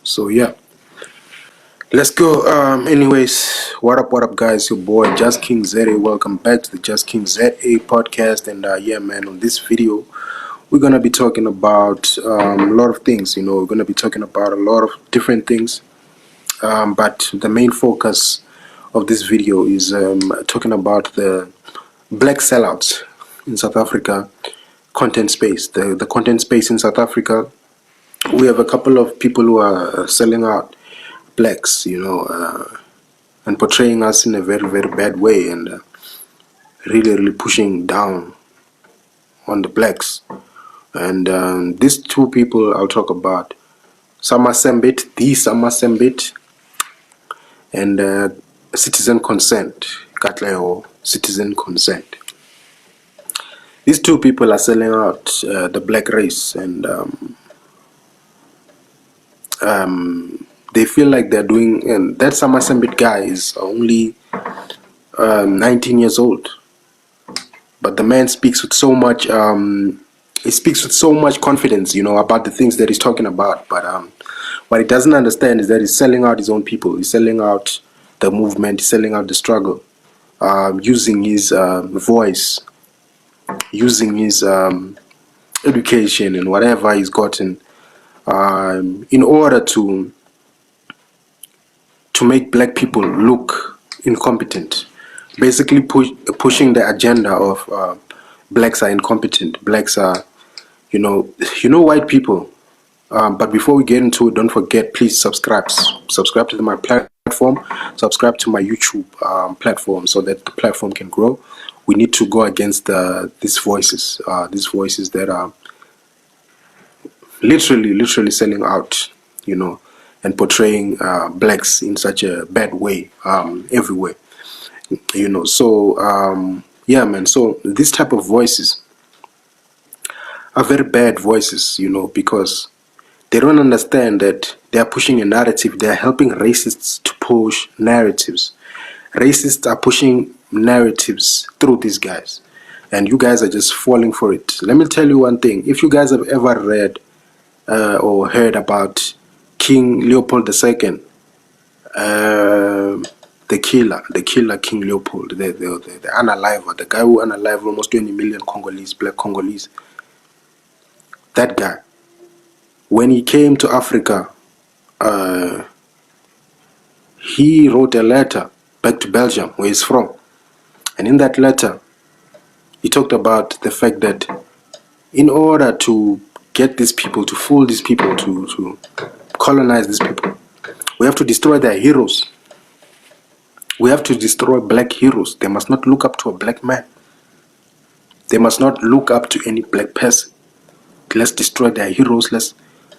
So yeah, let's go. Anyways, what up, guys? Your boy Just King ZA. Welcome back to the Just King ZA podcast. And yeah, man, on this video, we're gonna be talking about a lot of things. We're gonna be talking about a lot of different things. But the main focus of this video is talking about the black sellouts in South Africa content space. The content space in South Africa, we have a couple of people who are selling out blacks, and portraying us in a very, very bad way, and really pushing down on the blacks. And these two people I'll talk about, Sambit, and citizen consent, Katleo, citizen consent. These two people are selling out the black race, and they feel like they're doing, and that Sambit guy is only 19 years old, but the man speaks with so much confidence, about the things that he's talking about. But what he doesn't understand is that he's selling out his own people. He's selling out the movement. He's selling out the struggle, using his voice, using his education and whatever he's gotten, in order to make black people look incompetent. Basically pushing the agenda of blacks are incompetent. Blacks are, white people. But before we get into it, don't forget, please subscribe to my platform, subscribe to my YouTube platform, so that the platform can grow. We need to go against these voices that are literally selling out, and portraying blacks in such a bad way, everywhere. So yeah, man. So this type of voices are very bad voices, because they don't understand that they are pushing a narrative. They are helping racists to push narratives. Racists are pushing narratives through these guys, and you guys are just falling for it. Let me tell you one thing: if you guys have ever read or heard about King Leopold II, the killer King Leopold, the unaliver, the guy who unalived almost 20 million Congolese, black Congolese. That guy, when he came to Africa, he wrote a letter back to Belgium, where he's from. And in that letter, he talked about the fact that in order to get these people, to fool these people, to colonize these people, we have to destroy their heroes. We have to destroy black heroes. They must not look up to a black man. They must not look up to any black person. Let's destroy their heroes.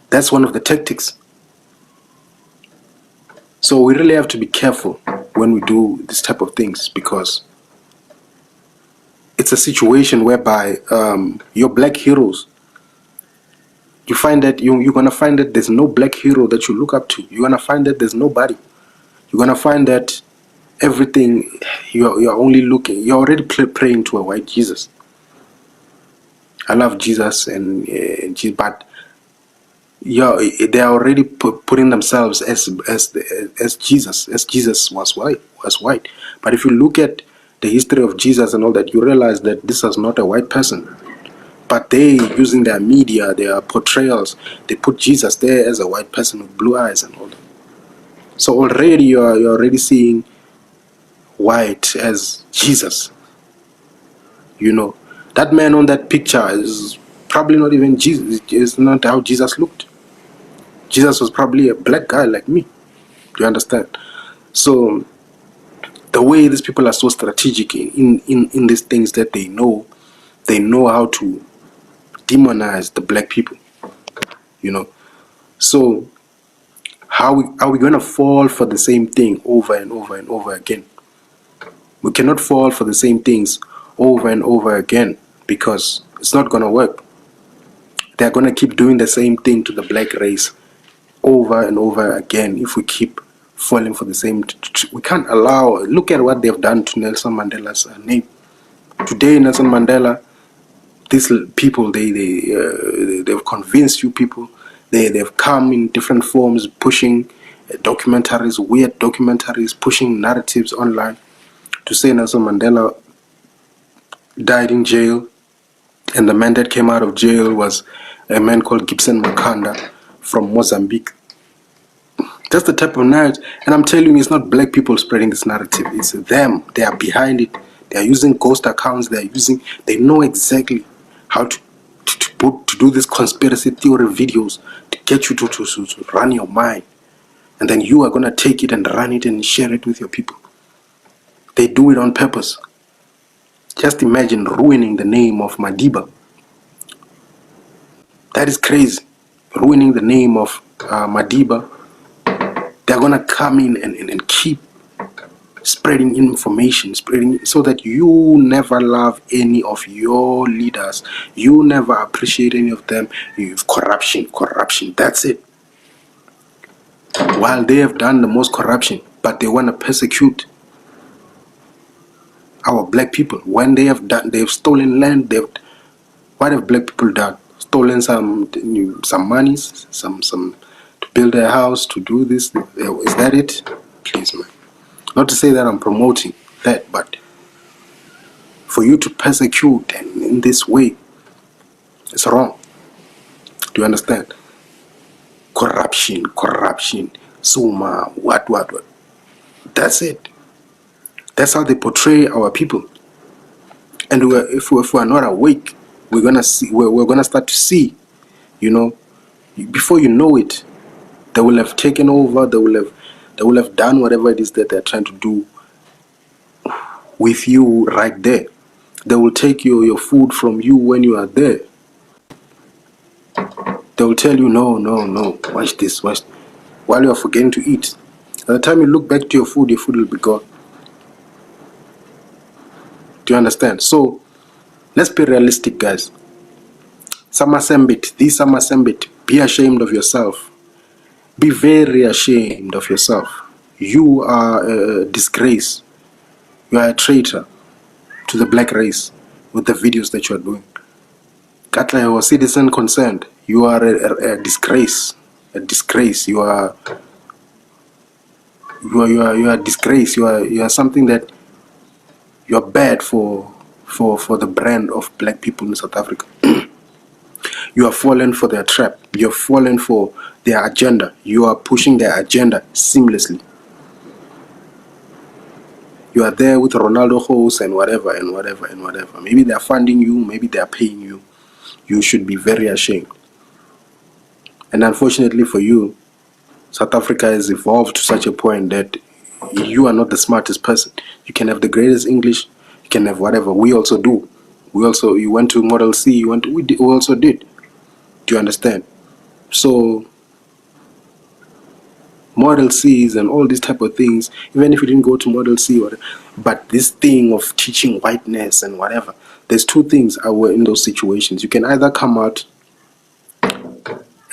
That's one of the tactics. So we really have to be careful when we do this type of things, because it's a situation whereby your black heroes, you find that you're gonna find that there's no black hero that you look up to. You're gonna find that there's nobody. You're gonna find that everything, you're only looking, you're already praying to a white Jesus. I love Jesus, but they are already putting themselves as Jesus, as Jesus was white. But if you look at the history of Jesus and all that, you realize that this is not a white person. But they, using their media, their portrayals, they put Jesus there as a white person with blue eyes and all that. So already you're already seeing white as Jesus. That man on that picture is probably not even Jesus. It's not how Jesus looked. Jesus was probably a black guy like me. Do you understand? So the way these people are so strategic in these things, that they know how to demonize the black people. So how are we gonna fall for the same thing over and over again? We cannot fall for the same things over and over again, because it's not gonna work. They're gonna keep doing the same thing to the black race over and over again if we keep falling for the same. We can't allow. Look at what they've done to Nelson Mandela's name. Today, Nelson Mandela, these people, they've convinced you people They've come in different forms, pushing documentaries, weird documentaries, pushing narratives online to say Nelson Mandela died in jail, and the man that came out of jail was a man called Gibson Makanda from Mozambique. That's the type of narrative. And I'm telling you, it's not black people spreading this narrative. It's them. They are behind it. They are using ghost accounts. They know exactly how to do this conspiracy theory videos to get you to run your mind. And then you are going to take it and run it and share it with your people. They do it on purpose. Just imagine ruining the name of Madiba. That is crazy. Ruining the name of Madiba. They're going to come in and keep spreading information, spreading so that you never love any of your leaders. You never appreciate any of them. You've corruption. That's it. While they have done the most corruption, but they want to persecute our black people. When they've stolen land. What have black people done? Stolen some monies, some to build their house, to do this. Is that it? Please, man. Not to say that I'm promoting that, but for you to persecute and in this way, it's wrong. Do you understand? Corruption, suma, what. That's it. That's how they portray our people. And if we're not awake, we're gonna start to see, before you know it, they will have taken over. They will have done whatever it is that they're trying to do with you right there. They will take your food from you when you are there. They will tell you, no, watch this, while you are forgetting to eat. By the time you look back to your food will be gone. Do you understand? So, let's be realistic, guys. Sambit, be ashamed of yourself. Be very ashamed of yourself. You are a disgrace. You are a traitor to the black race with the videos that you are doing. Katla, you are a citizen concerned. You are a disgrace. A disgrace. You are a disgrace. You are something that you are bad for the brand of black people in South Africa. You are fallen for their trap. You are fallen for their agenda. You are pushing their agenda seamlessly. You are there with Ronaldo hosts and whatever. Maybe they are funding you. Maybe they are paying you. You should be very ashamed. And unfortunately for you, South Africa has evolved to such a point that you are not the smartest person. You can have the greatest English. You can have whatever. We also do. You went to Model C. We also did. Do you understand? So, Model C's and all these type of things, even if you didn't go to Model C, but this thing of teaching whiteness and whatever, there's two things in those situations. You can either come out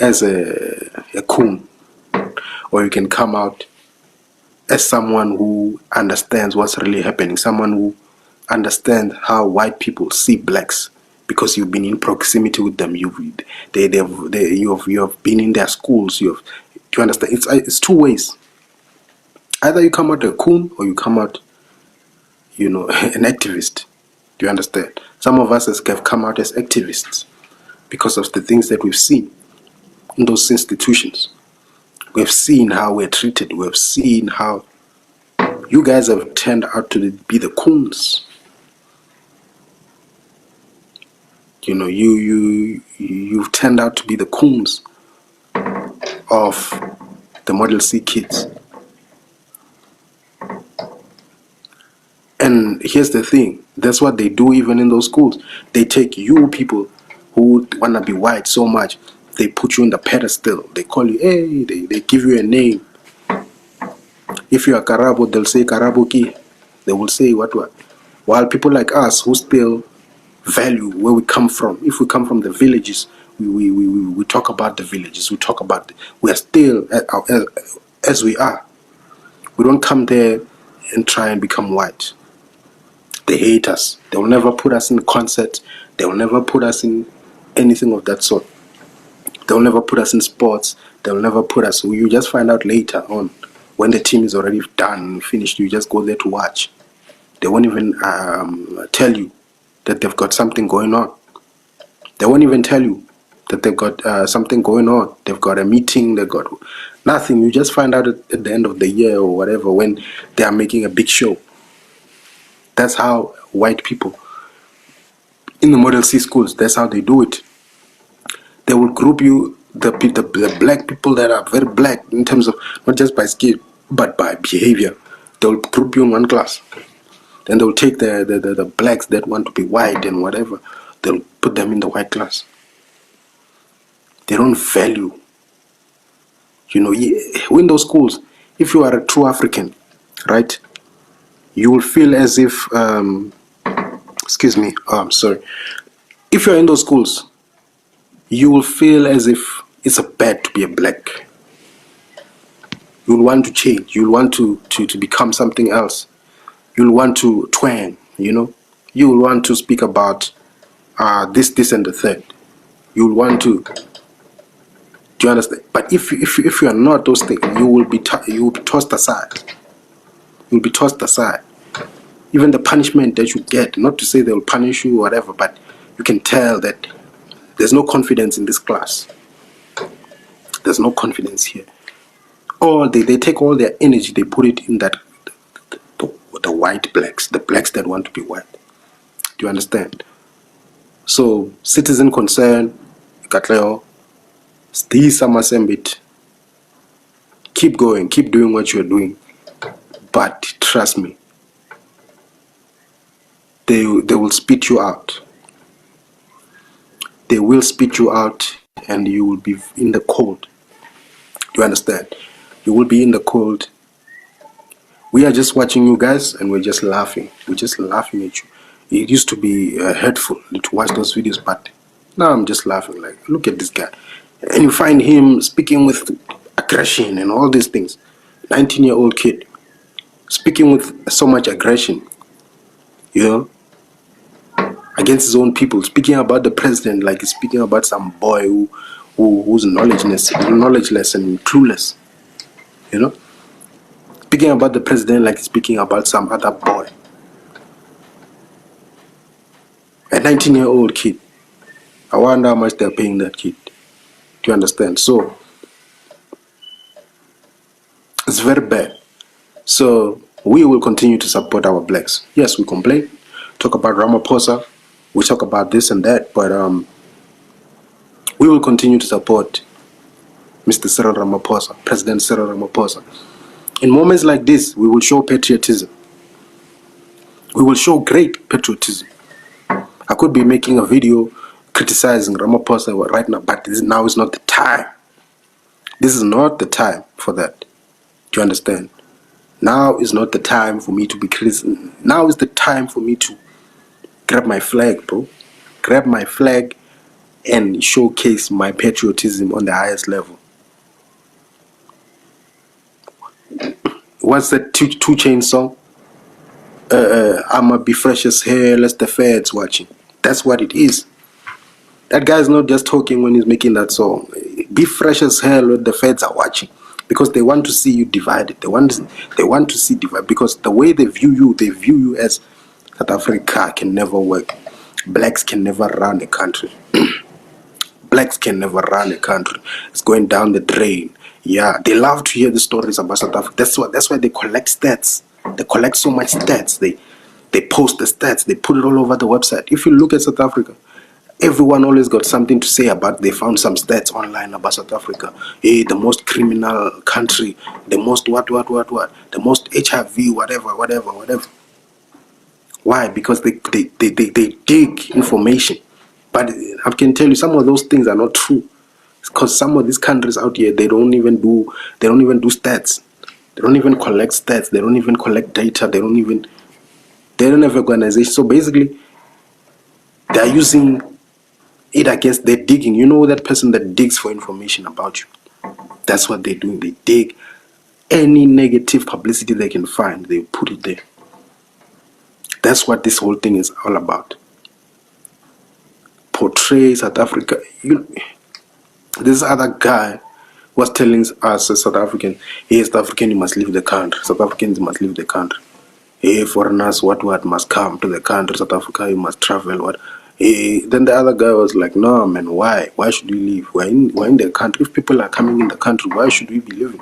as a coon, or you can come out as someone who understands what's really happening, someone who understands how white people see blacks, because you've been in proximity with them. You have been in their schools. Do you understand? It's two ways. Either you come out a coon, or you come out, an activist. Do you understand? Some of us have come out as activists because of the things that we've seen in those institutions. We've seen how we're treated. We've seen how you guys have turned out to be the coons. You've turned out to be the coons of the Model C kids. And here's the thing, that's what they do even in those schools. They take you people who want to be white so much, they put you in the pedestal. They call you, hey, they give you a name. If you are Karabo, they'll say Karaboki. They will say what. While people like us who still value where we come from, if we come from the villages, we talk about the villages. We are still as we are. We don't come there and try and become white. They hate us. They will never put us in concerts. They will never put us in anything of that sort. They'll never put us in sports. They'll never put us. You just find out later on when the team is already done, finished. You just go there to watch. They won't even tell you that they've got something going on. They won't even tell you that they've got something going on. They've got a meeting. They've got nothing. You just find out at the end of the year or whatever when they are making a big show. That's how white people in the Model C schools, that's how they do it. They will group you, the black people that are very black in terms of not just by skin but by behavior. They'll group you in one class. Then they'll take the blacks that want to be white and whatever. They'll put them in the white class. They don't value. In those schools, if you are a true African, right, you will feel as if, excuse me, I'm sorry. If you're in those schools, you will feel as if it's a bad to be a black. You'll want to change. You'll want to become something else. You'll want to twang, You will want to speak about this, and the third. You'll want to. Do you understand? But if you are not those things, you will be tossed aside. You'll be tossed aside. Even the punishment that you get, not to say they'll punish you or whatever, but you can tell that there's no confidence in this class. There's no confidence here. Or they take all their energy, they put it in that the white blacks, the blacks that want to be white. Do you understand? So citizen concern, Katleo, stay Sambit. Keep going, keep doing what you're doing. But trust me, they will spit you out. They will spit you out and you will be in the cold. Do you understand? You will be in the cold. We are just watching you guys and we're just laughing. We're just laughing at you. It used to be hurtful to watch those videos, but now I'm just laughing like, look at this guy. And you find him speaking with aggression and all these things. 19-year-old kid speaking with so much aggression, against his own people, speaking about the president like he's speaking about some boy who's knowledgeless and clueless, speaking about the president like he's speaking about some other boy. A 19-year-old kid. I wonder how much they're paying that kid. Do you understand? So it's very bad. So we will continue to support our blacks. Yes, we complain, talk about Ramaphosa, we talk about this and that, but we will continue to support Mr. Cyril Ramaphosa, President Cyril Ramaphosa. In moments like this, we will show patriotism. We will show great patriotism. I could be making a video criticizing Ramaphosa right now, but now is not the time. This is not the time for that. Do you understand? Now is not the time for me to be criticizing. Now is the time for me to grab my flag, bro. Grab my flag and showcase my patriotism on the highest level. What's that 2 Chainz song? I'ma be fresh as hell as the feds watching. That's what it is. That guy's not just talking when he's making that song. Be fresh as hell when the feds are watching, because they want to see you divided. They want to see divided, because the way they view you as South Africa can never work. Blacks can never run a country. Blacks can never run a country. It's going down the drain. Yeah, they love to hear the stories about South Africa. That's why they collect stats. They collect so much stats. They post the stats. They put it all over the website. If you look at South Africa, everyone always got something to say about. They found some stats online about South Africa. Hey, the most criminal country, the most what, the most HIV, whatever. Why? Because they dig information. But I can tell you some of those things are not true. Because some of these countries out here, they don't even do stats. They don't even collect stats. They don't even collect data. They don't have organization. So basically, they're using it against, they're digging. You know that person that digs for information about you. That's what they're doing. They dig any negative publicity they can find. They put it there. That's what this whole thing is all about. Portray South Africa. This other guy was telling us as South African, hey, South African, you must leave the country. South Africans must leave the country. Hey, foreigners, what must come to the country. South Africa, you must travel. What? Hey, then the other guy was like, no, man, why? Why should we leave? We're in the country. If people are coming in the country, why should we be leaving?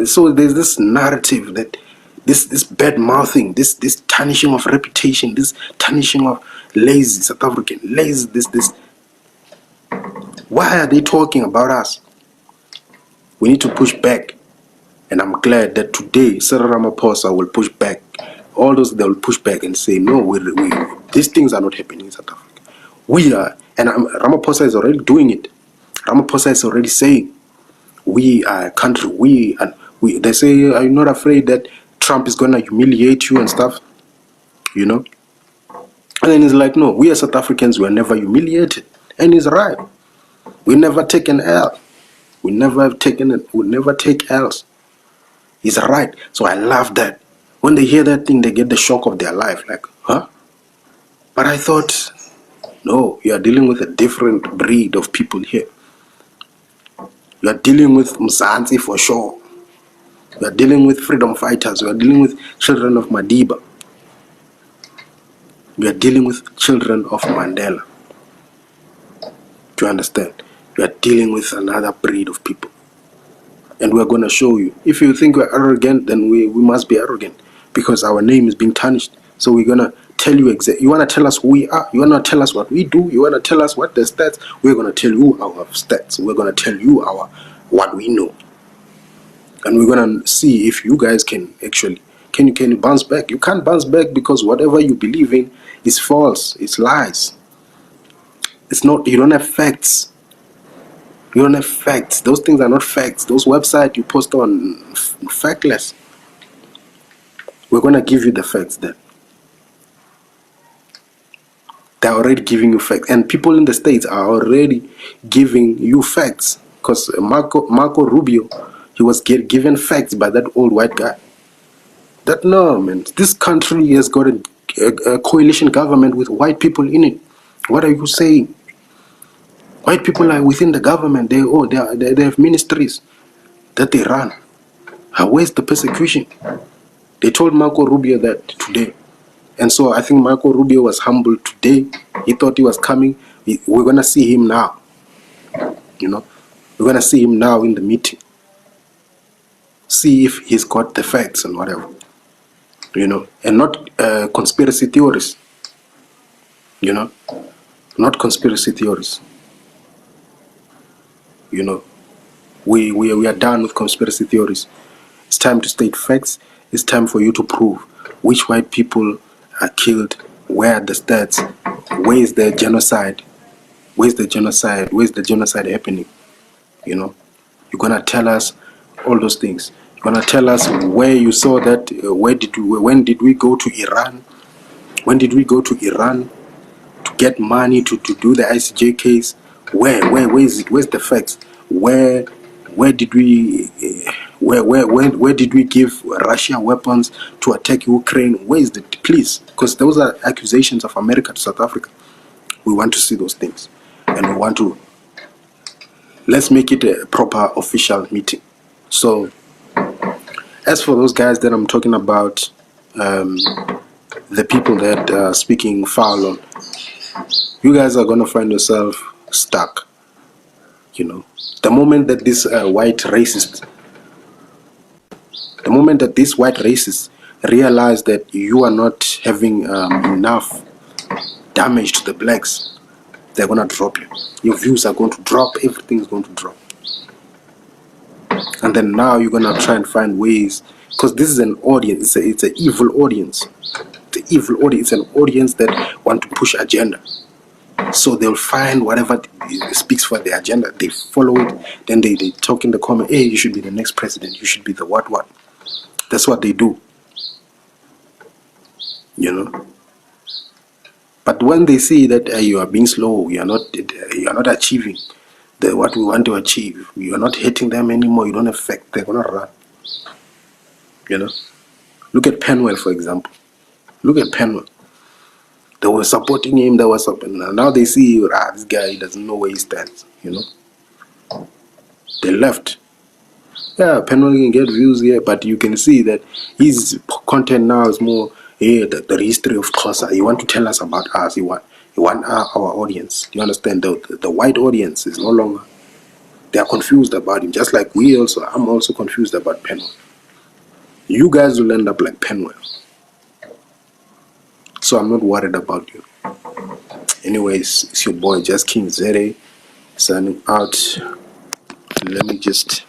So there's this narrative that this bad mouthing, this tarnishing of reputation, this tarnishing of lazy South African, lazy this. Why are they talking about us? We need to push back. And I'm glad that today Cyril Ramaphosa will push back. All those, they will push back and say, no, these things are not happening in South Africa. We are, and Ramaphosa is already doing it. Ramaphosa is already saying, we are a country, they say, are you not afraid that Trump is going to humiliate you and stuff? You know? And then he's like, no, we as South Africans were never humiliated. And he's right. We never take an L. We never take L's. He's right. So I love that. When they hear that thing, they get the shock of their life. Like, huh? But I thought, no, you are dealing with a different breed of people here. You are dealing with Mzansi for sure. You are dealing with freedom fighters. You are dealing with children of Madiba. You are dealing with children of Mandela. Do you understand? You are dealing with another breed of people. And we're going to show you. If you think we're arrogant, then we must be arrogant. Because our name is being tarnished. So we're going to tell you exactly. You want to tell us who we are. You want to tell us what we do. You want to tell us what the stats. We're going to tell you our stats. We're going to tell you what we know. And we're going to see if you guys can actually, can you bounce back? You can't bounce back because whatever you believe in is false. It's lies. It's not, you don't have facts. You don't have facts. Those things are not facts. Those websites you post on, factless. We're going to give you the facts then. They're already giving you facts. And people in the States are already giving you facts. Because Marco Rubio, he was given facts by that old white guy. That, no, man, this country has got a coalition government with white people in it. What are you saying? White people are within the government. They have ministries that they run. Where's the persecution? They told Marco Rubio that today. And so I think Marco Rubio was humbled today. He thought he was coming. We're going to see him now. You know, we're going to see him now in the meeting. See if he's got the facts and whatever. You know, and not conspiracy theories. You know, not conspiracy theories. You know, we are done with conspiracy theories. It's time to state facts. It's time for you to prove which white people are killed, where are the stats, where is the genocide, where's the genocide happening. You know, you're gonna tell us all those things. You're gonna tell us where you saw that, when did we go to Iran, to get money to do the ICJ case. Where is it? Where's the facts? Where did we give Russia weapons to attack Ukraine? Where is the, please? Because those are accusations of America to South Africa. We want to see those things, and we want to, let's make it a proper official meeting. So as for those guys that I'm talking about, the people that are speaking foul on, you guys are going to find yourself stuck. You know, the moment that these white racists realize that you are not having enough damage to the blacks, they're going to drop you. Your views are going to drop. Everything's going to drop. And then now you're going to try and find ways, because this is an audience. It's an evil audience. It's an evil audience. It's an audience that want to push agenda. So they'll find whatever speaks for their agenda. They follow it. Then they talk in the comment, hey, you should be the next president. You should be the what. That's what they do. You know. But when they see that you are being slow, you are not achieving what we want to achieve, you are not hitting them anymore, you don't affect, they're gonna run. You know. Look at Penwell, for example. Look at Penwell. They were supporting him. They were supporting. Now they see, this guy, he doesn't know where he stands. They left. Yeah, Penwell can get views here, but you can see that his content now is more the history of Xhosa. He want to tell us about us. He want our audience. Do you understand? The white audience is no longer. They are confused about him, just like we also. I'm also confused about Penwell. You guys will end up like Penwell. So I'm not worried about you. Anyways, it's your boy Just King Zere signing out. Let me just